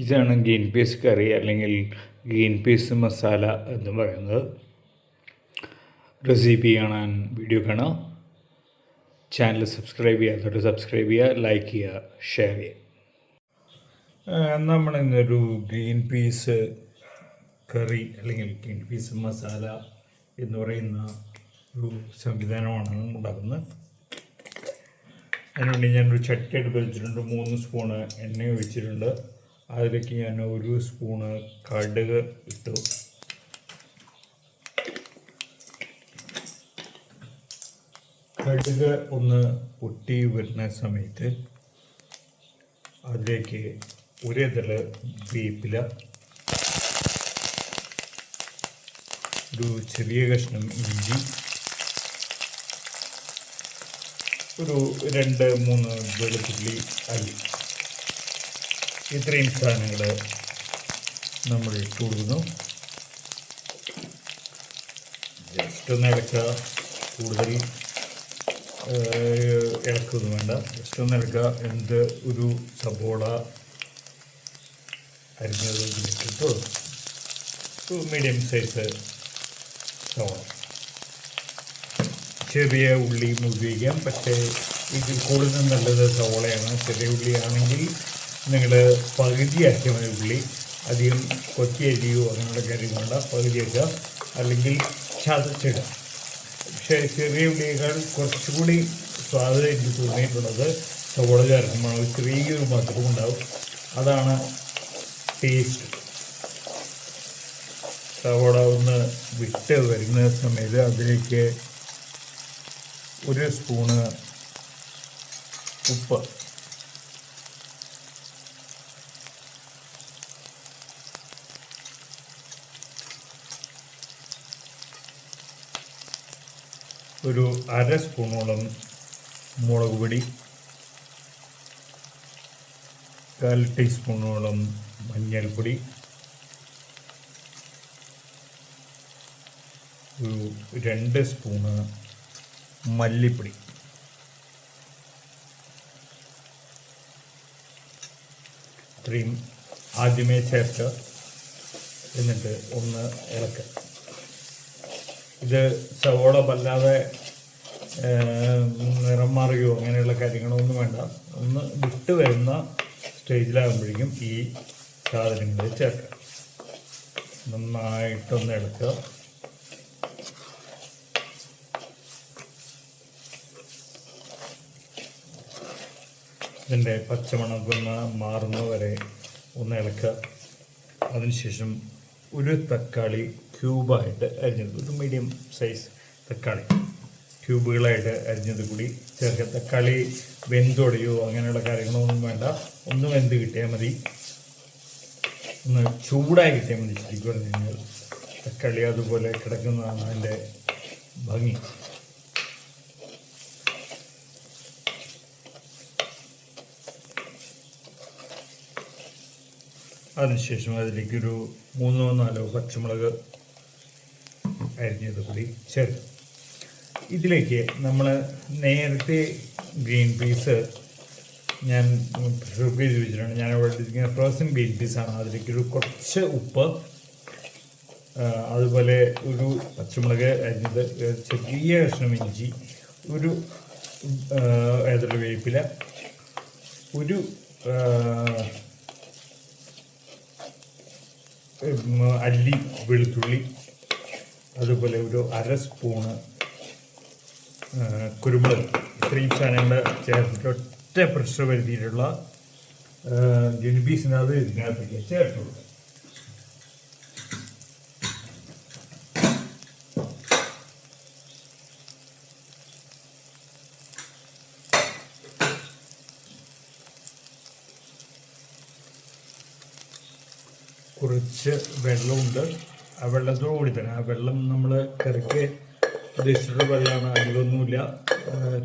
ഇതാണ് green peas കറി അല്ലെങ്കിൽ green peas masala എന്ന് പറയുന്നത്. റെസിപ്പി കാണാൻ വീഡിയോ കാണാം. ചാനൽ സബ്സ്ക്രൈബ് ചെയ്യാത്തവർ സബ്സ്ക്രൈബ് ചെയ്യുക, ലൈക്ക് ചെയ്യുക, ഷെയർ ചെയ്യുക. നമ്മളിന്നൊരു ഗ്രീൻ പീസ് കറി അല്ലെങ്കിൽ ഗ്രീൻ പീസ് മസാല എന്ന് പറയുന്ന ഒരു സംവിധാനമാണ് ഉണ്ടാക്കുന്നത്. അതിനുവേണ്ടി ഞാനൊരു ചട്ടി എടുത്ത് വെച്ചിട്ടുണ്ട്. 3 സ്പൂണ് എണ്ണ ഒഴിച്ചിട്ടുണ്ട്. അതിലേക്ക് ഞാൻ 1 സ്പൂണ് കടുക് ഇട്ടു. കടുക് ഒന്ന് പൊട്ടി വരുന്ന സമയത്ത് അതിലേക്ക് 1 ഇതള് വേപ്പില, ഒരു ചെറിയ കഷ്ണം ഇഞ്ചി, ഒരു 2-3 വെളുത്തുള്ളി അല്ലി, ഇത്രയും സാധനങ്ങൾ നമ്മൾ ഇട്ട് കൊടുക്കുന്നു. ജസ്റ്റ് ഒന്ന് ഇളക്കുക, കൂടുതൽ ഇളക്കൊന്നും വേണ്ട, ജസ്റ്റ് ഒന്ന് ഇളക്കുക. എന്ത് ഒരു സബോള അരിഞ്ഞത് ഇതിലിട്ടിട്ട് ഒരു മീഡിയം സൈസ് സവോള, ചെറിയ ഉള്ളി ഉപയോഗിക്കാം. പക്ഷേ ഇതിൽ കൂടുതൽ നല്ലത് സവോളയാണ്. ചെറിയ ഉള്ളിയാണെങ്കിൽ നിങ്ങൾ പകുതിയാക്കിയ മതി ഉള്ളി. അധികം കൊത്തിയരിയോ അങ്ങനെയുള്ള കാര്യം വേണ്ട, പകുതിയാക്കുക, അല്ലെങ്കിൽ ചതച്ചിടുക. പക്ഷേ ചെറിയ ഉള്ളിയേക്കാൾ കുറച്ചുകൂടി സ്വാദ് എനിക്ക് തോന്നിയിട്ടുള്ളത് സവോള ചേർക്കുമ്പോൾ ചെറിയൊരു മധുരം ഉണ്ടാവും. അതാണ് ടേസ്റ്റ്. സവോള ഒന്ന് വിട്ട് വരുന്ന സമയത്ത് അതിലേക്ക് 1 സ്പൂണ് ഉപ്പ്, ഒരു 1/2 സ്പൂണോളം മുളക് പൊടി, 1/4 ടീസ്പൂണോളം മഞ്ഞൾപ്പൊടി, ഒരു 2 സ്പൂണ് മല്ലിപ്പൊടി, ഇത്രയും ആദ്യമേ ചേർക്കുക. എന്നിട്ട് ഒന്ന് ഇളക്കുക. ഇത് സവോള വല്ലാതെ നിറം മാറുകയോ അങ്ങനെയുള്ള കാര്യങ്ങളൊന്നും വേണ്ട. ഒന്ന് വിട്ട് വരുന്ന സ്റ്റേജിലാകുമ്പോഴേക്കും ഈ സാധനങ്ങൾ ചേർക്കുക. നന്നായിട്ടൊന്ന് ഇളക്കുക. ഇതിൻ്റെ പച്ചമണക്കൊന്ന് മാറുന്നവരെ ഒന്ന് ഇളക്കുക. അതിനുശേഷം 1 തക്കാളി ക്യൂബായിട്ട് അരിഞ്ഞത്, ഒരു മീഡിയം സൈസ് തക്കാളി ക്യൂബുകളായിട്ട് അരിഞ്ഞത് കൂടി ചേർക്കുക. തക്കാളി വെന്തൊടിയോ അങ്ങനെയുള്ള കാര്യങ്ങളൊന്നും വേണ്ട, ഒന്ന് വെന്ത് കിട്ടിയാൽ മതി, ഒന്ന് ചൂടായി കിട്ടിയാൽ മതി. ശരിക്കും പറഞ്ഞു കഴിഞ്ഞാൽ തക്കാളി അതുപോലെ കിടക്കുന്നതാണ് അതിൻ്റെ ഭംഗി. അതിനുശേഷം അതിലേക്കൊരു 3-4 പച്ചമുളക് അരിഞ്ഞത് കൂടി ചേർക്കും. ഇതിലേക്ക് നമ്മൾ നേരത്തെ ഗ്രീൻ പീസ് ഞാൻ പ്രിപ്പയർ ചെയ്ത് വെച്ചിട്ടുണ്ട്. ഞാൻ അവിടെ ഇരിക്കുന്ന ഫ്രോസൺ ഗ്രീൻ പീസാണ്. അതിലേക്കൊരു കുറച്ച് ഉപ്പ്, അതുപോലെ ഒരു പച്ചമുളക് അരിഞ്ഞത്, ചെറിയ കഷ്ണം ഇഞ്ചി, ഒരു ഏതൊരു വേപ്പില, ഒരു അല്ലി വെളുത്തുള്ളി, അതുപോലെ ഒരു 1/2 സ്പൂണ് കുരുമുളക്, ഇത്രയും സാധനങ്ങൾ ചേർത്തിട്ട് ഒറ്റ പ്രഷർ വരുത്തിയിട്ടുള്ള ഗ്രീൻ പീസിനകത്ത് ഇതിനകത്തേക്ക് ചേർത്ത് കൊടുക്കുക. കുറച്ച് വെള്ളമുണ്ട്. ആ വെള്ളത്തോടുകൂടി തന്നെ, ആ വെള്ളം നമ്മൾ കറിക്ക് ഉദ്ദേശിച്ചിട്ടുള്ള വെള്ളമാണ്, അധികമൊന്നുമില്ല,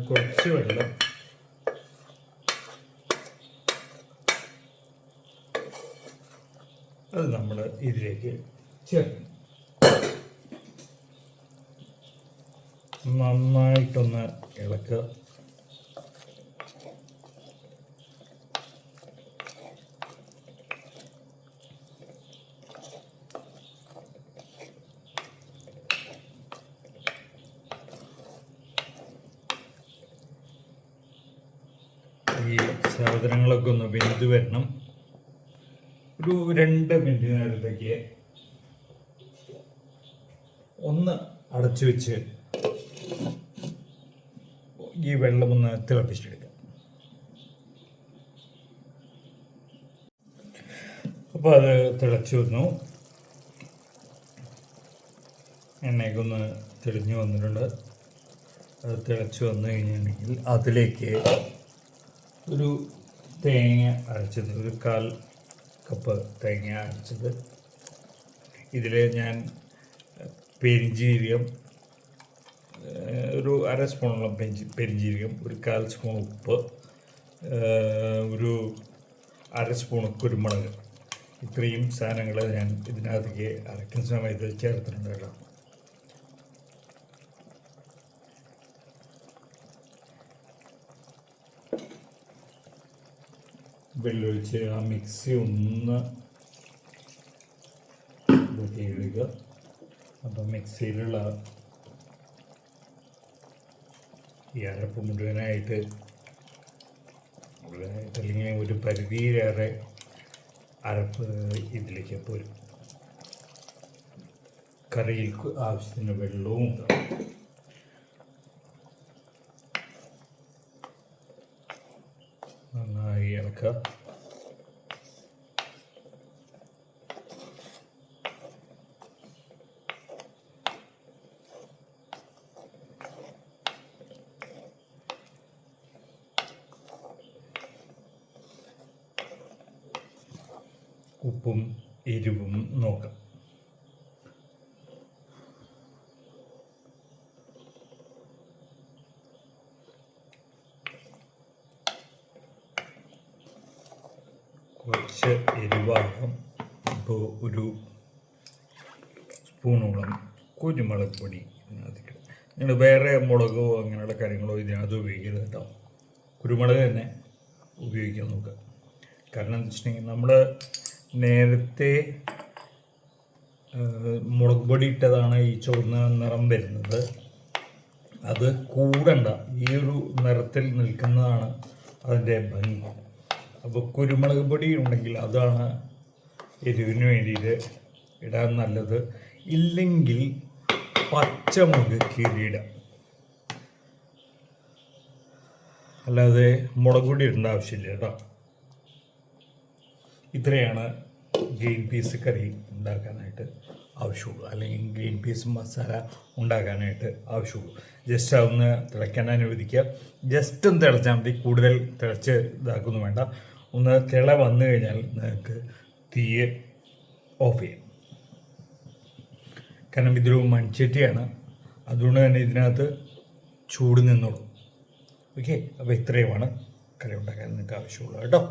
കുറച്ച് വെള്ളം. അത് നമ്മൾ ഇതിലേക്ക് ചേർക്കും. നന്നായിട്ടൊന്ന് ഇളക്കുക. സാധനങ്ങളൊക്കെ ഒന്ന് വെന്ത് വരണം. ഒരു 2 മിനിറ്റ് നേരത്തേക്ക് ഒന്ന് അടച്ചു വെച്ച് ഈ വെള്ളം ഒന്ന് തിളപ്പിച്ചെടുക്കുക. അപ്പോൾ അത് തിളച്ചു വന്നു, എണ്ണയൊക്കെ ഒന്ന് തെളിഞ്ഞു വന്നിട്ടുണ്ട്. അത് തിളച്ച് വന്നു കഴിഞ്ഞിട്ടുണ്ടെങ്കിൽ അതിലേക്ക് ഒരു തേങ്ങ അരച്ചത്, ഒരു 1/4 കപ്പ് തേങ്ങ അരച്ചത്, ഇതിൽ ഞാൻ പെരിഞ്ജീരകം, ഒരു 1/2 സ്പൂണോളം പെരിഞ്ജീരകം, ഒരു 1/4 സ്പൂൺ ഉപ്പ്, ഒരു 1/2 സ്പൂൺ കുരുമുളക്, ഇത്രയും സാധനങ്ങൾ ഞാൻ ഇതിനകത്തേക്ക് അരയ്ക്കുന്ന സമയത്ത് ചേർത്തിട്ടുണ്ട് കേട്ടോ. വെള്ളമൊഴിച്ച് ആ മിക്സി ഒന്ന് ഇതൊക്കെ ഇടുക. അപ്പം മിക്സിയിലുള്ള ഈ അരപ്പ് മുഴുവനായിട്ട് അല്ലെങ്കിൽ ഒരു പരിധിയിലേറെ അരപ്പ് ഇതിലേക്ക് പോരും. കറിയിൽ ആവശ്യത്തിന് വെള്ളവും നന്നായി ഇളക്കുക. ഉപ്പും എരിവും നോക്കാം. കുറച്ച് എരിവാകാം. ഇപ്പോൾ ഒരു സ്പൂണോളം കുരുമുളക് പൊടി ഇതിനകത്തേക്ക്. നിങ്ങൾ വേറെ മുളകോ അങ്ങനെയുള്ള കാര്യങ്ങളോ ഇതിനകത്ത് ഉപയോഗിക്കരുത് കേട്ടോ. കുരുമുളക് തന്നെ ഉപയോഗിക്കാൻ നോക്കുക. കാരണം എന്താ വെച്ചിട്ടുണ്ടെങ്കിൽ നമ്മൾ നേരത്തെ മുളക് പൊടി ഇട്ടതാണ് ഈ ചുവന്ന നിറം വരുന്നത്. അത് കൂടണ്ട, ഈ ഒരു നിറത്തിൽ നിൽക്കുന്നതാണ് അതിൻ്റെ ഭംഗി. അപ്പോൾ കുരുമുളക് പൊടി ഉണ്ടെങ്കിൽ അതാണ് എരിവിന് വേണ്ടിയിട്ട് ഇടാൻ നല്ലത്. ഇല്ലെങ്കിൽ പച്ചമുളക് കീറിയിടാം, അല്ലാതെ മുളക് പൊടി ഇടേണ്ട ആവശ്യമില്ല കേട്ടോ. ഇത്രയാണ് ഗ്രീൻ പീസ് കറി ഉണ്ടാക്കാനായിട്ട് ആവശ്യമുള്ളൂ, അല്ലെങ്കിൽ ഗ്രീൻ പീസ് മസാല ഉണ്ടാക്കാനായിട്ട് ആവശ്യമുള്ളൂ. ജസ്റ്റ് അതൊന്ന് തിളയ്ക്കാൻ അനുവദിക്കുക. ജസ്റ്റ് ഒന്ന് തിളച്ചാൽ മതി, കൂടുതൽ തിളച്ച് ഇതാക്കൊന്നും വേണ്ട. ഒന്ന് തിള വന്നു കഴിഞ്ഞാൽ നിങ്ങൾക്ക് തീയെ ഓഫ് ചെയ്യാം. കാരണം ഇതൊരു മൺചട്ടിയാണ്, അതുകൊണ്ട് തന്നെ ഇതിനകത്ത് ചൂട് നിന്നോളും. ഓക്കെ, അപ്പോൾ ഇത്രയുമാണ് കറി ഉണ്ടാക്കാൻ നിങ്ങൾക്ക് ആവശ്യമുള്ളൂ കേട്ടോ.